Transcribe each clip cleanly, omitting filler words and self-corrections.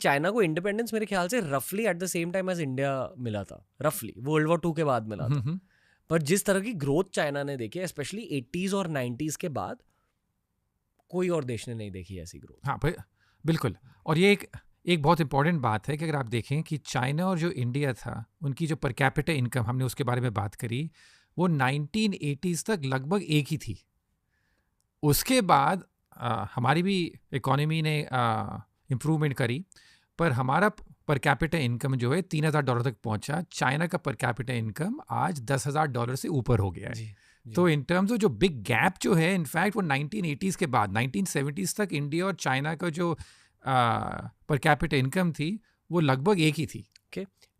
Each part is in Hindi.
चाइना को इंडिपेंडेंस मेरे ख्याल से रफली at the same time as India मिला था, रफली वर्ल्ड वॉर 2 के बाद मिला था। पर जिस तरह की ग्रोथ चाइना ने देखी, स्पेशली 80s और 90s के बाद, कोई और देश ने नहीं देखी ऐसी ग्रोथ। हाँ बिल्कुल। और ये एक बहुत इंपॉर्टेंट बात है कि अगर आप देखें कि चाइना और जो इंडिया था, उनकी जो पर कैपिटा इनकम, हमने उसके बारे में बात करी, वो 1980s तक लगभग एक ही थी। उसके बाद हमारी भी इकोनॉमी ने इम्प्रूवमेंट करी, पर हमारा पर कैपिटा इनकम जो है $3,000 तक पहुंचा। चाइना का पर कैपिटा इनकम आज $10,000 से ऊपर हो गया है। जी। तो इन टर्म्स ऑफ जो बिग गैप जो है, इनफैक्ट वो 1980s के बाद 1970s तक इंडिया और चाइना का जो पर कैपिटा इनकम थी वो लगभग एक ही थी।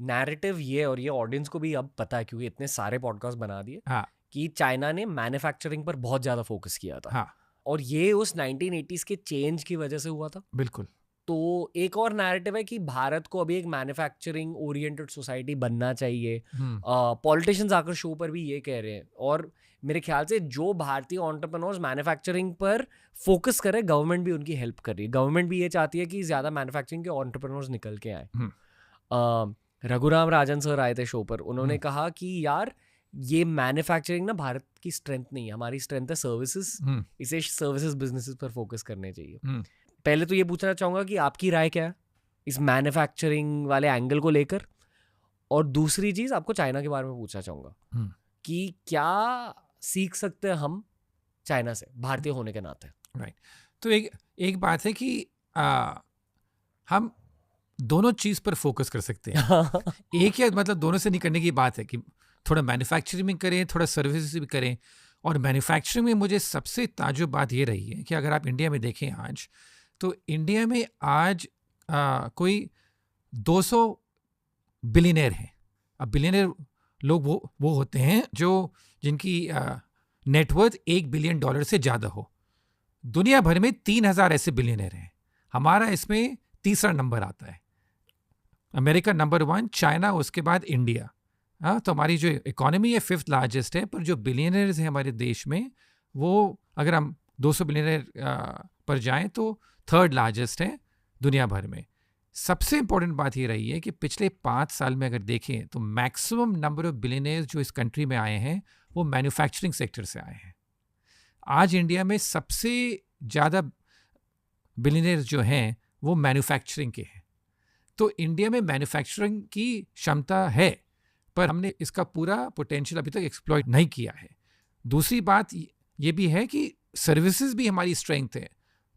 नैरेटिव ये, और ये ऑडियंस को भी अब पता है क्योंकि इतने सारे पॉडकास्ट बना दिए, हाँ, कि चाइना ने मैन्युफैक्चरिंग पर बहुत ज़्यादा फोकस किया था। हाँ, और ये उस 1980s के चेंज की वजह से हुआ था। बिल्कुल। तो एक और नैरेटिव है कि भारत को अभी एक मैन्युफैक्चरिंग ओरिएंटेड सोसाइटी बनना चाहिए। पॉलिटिशियंस आकर शो पर भी ये कह रहे हैं। और मेरे ख्याल से जो भारतीय एंटरप्रेन्योर्स मैन्युफैक्चरिंग पर फोकस करे, गवर्नमेंट भी उनकी हेल्प कर रही है। गवर्नमेंट भी ये चाहती है कि ज़्यादा मैन्युफैक्चरिंग के एंटरप्रेन्योर्स निकल के आए। रघुराम राजन सर आए थे शो पर, उन्होंने कहा कि यार ये मैन्युफैक्चरिंग ना भारत की स्ट्रेंथ नहीं है, हमारी स्ट्रेंथ है सर्विसेज। इसे सर्विसेज बिजनेसेस पर फोकस करने चाहिए। पहले तो ये पूछना चाहूँगा कि आपकी राय क्या है इस मैन्युफैक्चरिंग वाले एंगल को लेकर। और दूसरी चीज़ आपको चाइना के बारे में पूछना चाहूँगा कि क्या सीख सकते हैं हम चाइना से भारतीय होने के नाते। राइट। तो एक बात है कि हम दोनों चीज़ पर फोकस कर सकते हैं। एक या मतलब दोनों से नहीं करने की बात है कि थोड़ा मैन्युफैक्चरिंग भी करें, थोड़ा सर्विसेज भी करें। और मैन्युफैक्चरिंग में मुझे सबसे ताज्जुब बात ये रही है कि अगर आप इंडिया में देखें आज, तो इंडिया में आज कोई 200 बिलियनर हैं। अब बिलियनर लोग वो होते हैं जिनकी नेटवर्थ $1 बिलियन से ज़्यादा हो। दुनिया भर में 3,000 ऐसे बिलियनर हैं। हमारा इसमें तीसरा नंबर आता है। अमेरिका नंबर 1, चाइना उसके बाद इंडिया। हाँ, तो हमारी जो इकोनॉमी है 5th लार्जेस्ट है, पर जो बिलियनर्स हैं हमारे देश में, वो अगर हम 200 बिलियनर पर जाएं तो 3rd लार्जेस्ट है दुनिया भर में। सबसे इंपॉर्टेंट बात ये रही है कि पिछले 5 साल में अगर देखें तो मैक्सिमम नंबर ऑफ बिलियनर्स जो इस कंट्री में आए हैं वो मैन्युफैक्चरिंग सेक्टर से आए हैं। आज इंडिया में सबसे ज़्यादा बिलियनर्स जो हैं वो मैन्युफैक्चरिंग के हैं। तो इंडिया में मैन्युफैक्चरिंग की क्षमता है, पर हमने इसका पूरा पोटेंशियल अभी तक एक्सप्लॉइट नहीं किया है। दूसरी बात ये भी है कि सर्विसेज भी हमारी स्ट्रेंथ है,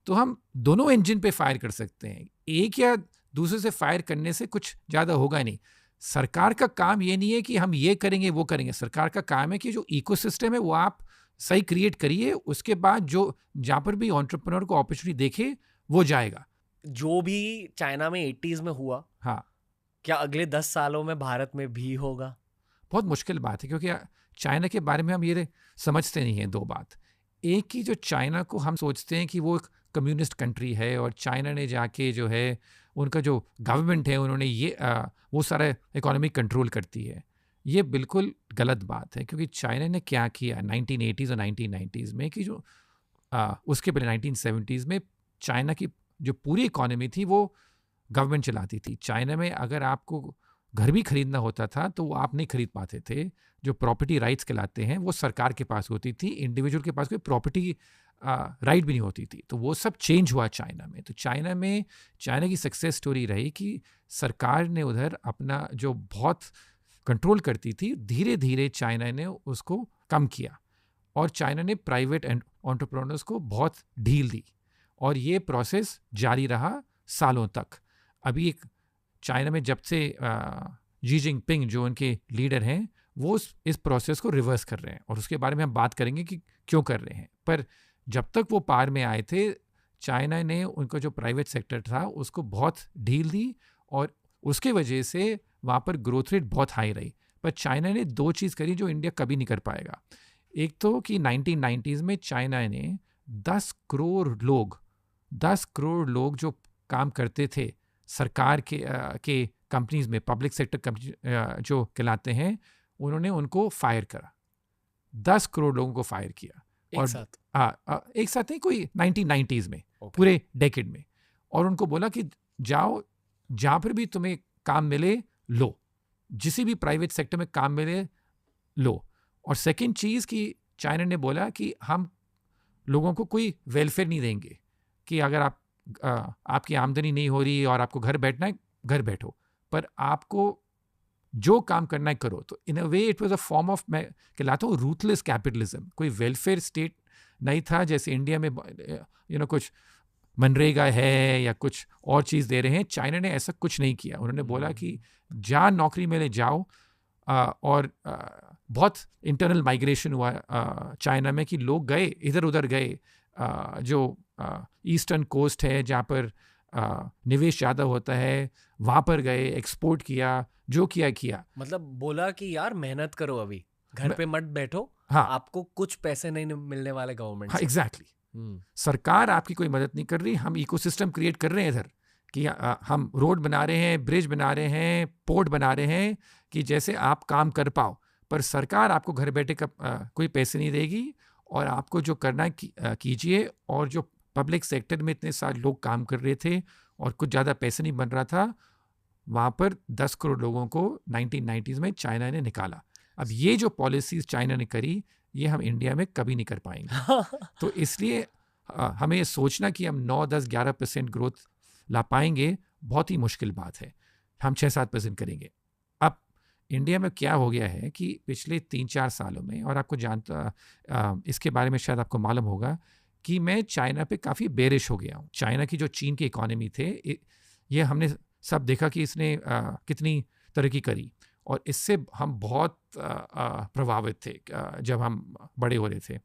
तो हम दोनों इंजन पे फायर कर सकते हैं। एक या दूसरे से फायर करने से कुछ ज़्यादा होगा नहीं। सरकार का काम ये नहीं है कि हम ये करेंगे वो करेंगे। सरकार का काम है कि जो इकोसिस्टम है वो आप सही क्रिएट करिए, उसके बाद जहाँ पर भी एंटरप्रेन्योर को अपॉर्चुनिटी देखे वो जाएगा। जो भी चाइना में 80s में हुआ, हाँ, क्या अगले 10 सालों में भारत में भी होगा? बहुत मुश्किल बात है, क्योंकि चाइना के बारे में हम ये समझते नहीं हैं। 2 बात। एक कि जो चाइना को हम सोचते हैं कि वो एक कम्युनिस्ट कंट्री है और चाइना ने जाके जो है उनका जो गवर्नमेंट है उन्होंने वो सारा इकोनॉमी कंट्रोल करती है। ये बिल्कुल गलत बात है, क्योंकि चाइना ने क्या किया 1980s और 1990s में कि जो उसके पहले 1970s में चाइना की जो पूरी इकोनॉमी थी वो गवर्नमेंट चलाती थी। चाइना में अगर आपको घर भी खरीदना होता था तो वो आप नहीं खरीद पाते थे। जो प्रॉपर्टी राइट्स कहलाते हैं वो सरकार के पास होती थी, इंडिविजुअल के पास कोई प्रॉपर्टी राइट भी नहीं होती थी। तो वो सब चेंज हुआ चाइना में। तो चाइना की सक्सेस स्टोरी रही कि सरकार ने उधर अपना जो बहुत कंट्रोल करती थी, धीरे धीरे चाइना ने उसको कम किया और चाइना ने प्राइवेट एंटरप्रेन्योर्स को बहुत ढील दी और ये प्रोसेस जारी रहा सालों तक। अभी एक चाइना में जब से जी जिनपिंग जो उनके लीडर हैं वो इस प्रोसेस को रिवर्स कर रहे हैं और उसके बारे में हम बात करेंगे कि क्यों कर रहे हैं। पर जब तक वो पार में आए थे, चाइना ने उनका जो प्राइवेट सेक्टर था उसको बहुत ढील दी और उसके वजह से वहाँ पर ग्रोथ रेट बहुत हाई रही। पर चाइना ने 2 चीज़ करी जो इंडिया कभी नहीं कर पाएगा। एक तो कि 1990s में चाइना ने 10 करोड़ लोग जो काम करते थे सरकार के कंपनीज में, पब्लिक सेक्टर कंपनी जो कहलाते हैं, उन्होंने उनको फायर करा। 10 करोड़ लोगों को फायर किया एक साथ? एक साथ नहीं, कोई 1990s में पूरे डेकेड में। और उनको बोला कि जाओ जहाँ पर भी तुम्हें काम मिले लो, जिसी भी प्राइवेट सेक्टर में काम मिले लो। और सेकंड चीज़ कि चाइना ने बोला कि हम लोगों को कोई वेलफेयर नहीं देंगे, कि अगर आपकी आमदनी नहीं हो रही और आपको घर बैठना है, घर बैठो, पर आपको जो काम करना है करो। तो in a way it was a form of, मैं कहलाता हूँ रूथलेस कैपिटलिज्म। कोई वेलफेयर स्टेट नहीं था जैसे इंडिया में कुछ मनरेगा है या कुछ और चीज़ दे रहे हैं। चाइना ने ऐसा कुछ नहीं किया। उन्होंने बोला कि जहाँ नौकरी मिले जाओ। और बहुत इंटरनल माइग्रेशन हुआ चाइना में, कि लोग गए इधर उधर गए, जो ईस्टर्न कोस्ट है जहाँ पर निवेश ज़्यादा होता है, वहाँ पर गए, एक्सपोर्ट किया, जो किया। मतलब बोला कि यार मेहनत करो, अभी घर पे मत बैठो। हाँ, आपको कुछ पैसे नहीं मिलने वाले गवर्नमेंट हाँ, से। एग्जैक्टली। सरकार आपकी कोई मदद नहीं कर रही, हम इकोसिस्टम क्रिएट कर रहे हैं इधर, कि हम रोड बना रहे हैं, ब्रिज बना रहे हैं, पोर्ट बना रहे हैं, कि जैसे आप काम कर पाओ। पर सरकार आपको घर बैठे कोई पैसे नहीं देगी, और आपको जो करना है कीजिए। और जो पब्लिक सेक्टर में इतने सारे लोग काम कर रहे थे और कुछ ज़्यादा पैसे नहीं बन रहा था, वहाँ पर 10 करोड़ लोगों को 1990s में चाइना ने निकाला। अब ये जो पॉलिसीज़ चाइना ने करी, ये हम इंडिया में कभी नहीं कर पाएंगे। तो इसलिए हमें ये सोचना कि हम 9, 10, 11% ग्रोथ ला पाएंगे, बहुत ही मुश्किल बात है। हम 6-7% करेंगे। अब इंडिया में क्या हो गया है कि पिछले 3-4 सालों में, और आपको इसके बारे में शायद आपको मालूम होगा, कि मैं चाइना पे काफ़ी बेरिश हो गया हूँ। चाइना की जो चीन की इकोनॉमी थे, ये हमने सब देखा कि इसने कितनी तरक्की करी, और इससे हम बहुत प्रभावित थे जब हम बड़े हो रहे थे।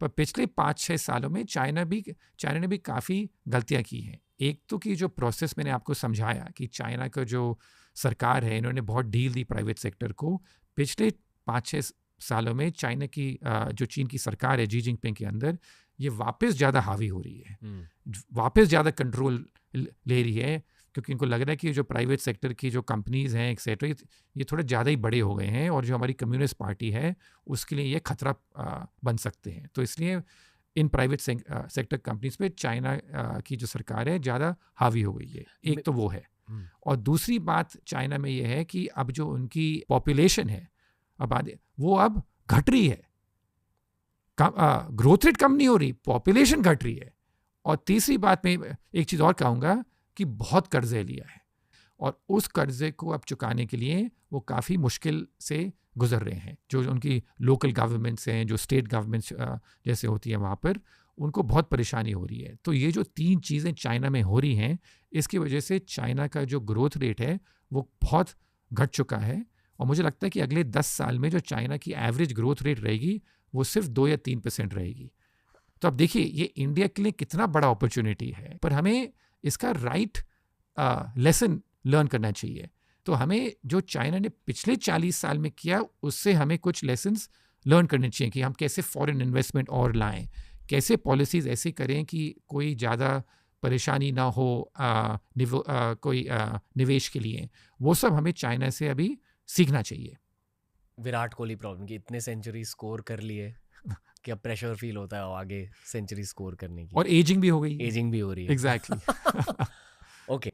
पर पिछले 5-6 सालों में चाइना ने भी काफ़ी गलतियाँ की हैं। एक तो कि जो प्रोसेस मैंने आपको समझाया, कि चाइना का जो सरकार है, इन्होंने बहुत डील दी प्राइवेट सेक्टर को। पिछले 5-6 सालों में चाइना की जो चीन की सरकार है, जी जिनपिंग के अंदर, ये वापस ज़्यादा हावी हो रही है, वापस ज़्यादा कंट्रोल ले रही है, क्योंकि इनको लग रहा है कि जो प्राइवेट सेक्टर की जो कंपनीज़ हैं एक्सेट्रा, ये थोड़े ज़्यादा ही बड़े हो गए हैं, और जो हमारी कम्युनिस्ट पार्टी है उसके लिए ये खतरा बन सकते हैं। तो इसलिए इन प्राइवेट सेक्टर कंपनीज पे चाइना की जो सरकार है ज़्यादा हावी हो गई है। एक तो वो है, और दूसरी बात चाइना में ये है कि अब जो उनकी पॉपुलेशन है, आबादी, वो अब घट रही है। ग्रोथ रेट कम नहीं हो रही, पॉपुलेशन घट रही है। और तीसरी बात मैं एक चीज़ और कहूँगा, कि बहुत कर्जे लिया है, और उस कर्जे को अब चुकाने के लिए वो काफ़ी मुश्किल से गुजर रहे हैं। जो उनकी लोकल गवर्नमेंट्स हैं, जो स्टेट गवर्नमेंट्स जैसे होती हैं, वहाँ पर उनको बहुत परेशानी हो रही है। तो ये जो 3 चीज़ें चाइना में हो रही हैं, इसकी वजह से चाइना का जो ग्रोथ रेट है वो बहुत घट चुका है। और मुझे लगता है कि अगले 10 साल में जो चाइना की एवरेज ग्रोथ रेट रहेगी, वो सिर्फ 2 या 3% रहेगी। तो अब देखिए, ये इंडिया के लिए कितना बड़ा अपॉर्चुनिटी है, पर हमें इसका राइट लेसन लर्न करना चाहिए। तो हमें जो चाइना ने पिछले 40 साल में किया, उससे हमें कुछ लेसन्स लर्न करने चाहिए, कि हम कैसे फॉरेन इन्वेस्टमेंट और लाएं, कैसे पॉलिसीज़ ऐसी करें कि कोई ज़्यादा परेशानी ना हो कोई निवेश के लिए। वो सब हमें चाइना से अभी सीखना चाहिए। विराट कोहली प्रॉब्लम, कि इतने सेंचुरी स्कोर कर लिए कि अब प्रेशर फील होता है आगे सेंचुरी स्कोर करने की, और एजिंग भी हो गई, एजिंग भी हो रही है। एग्जैक्टली। ओके।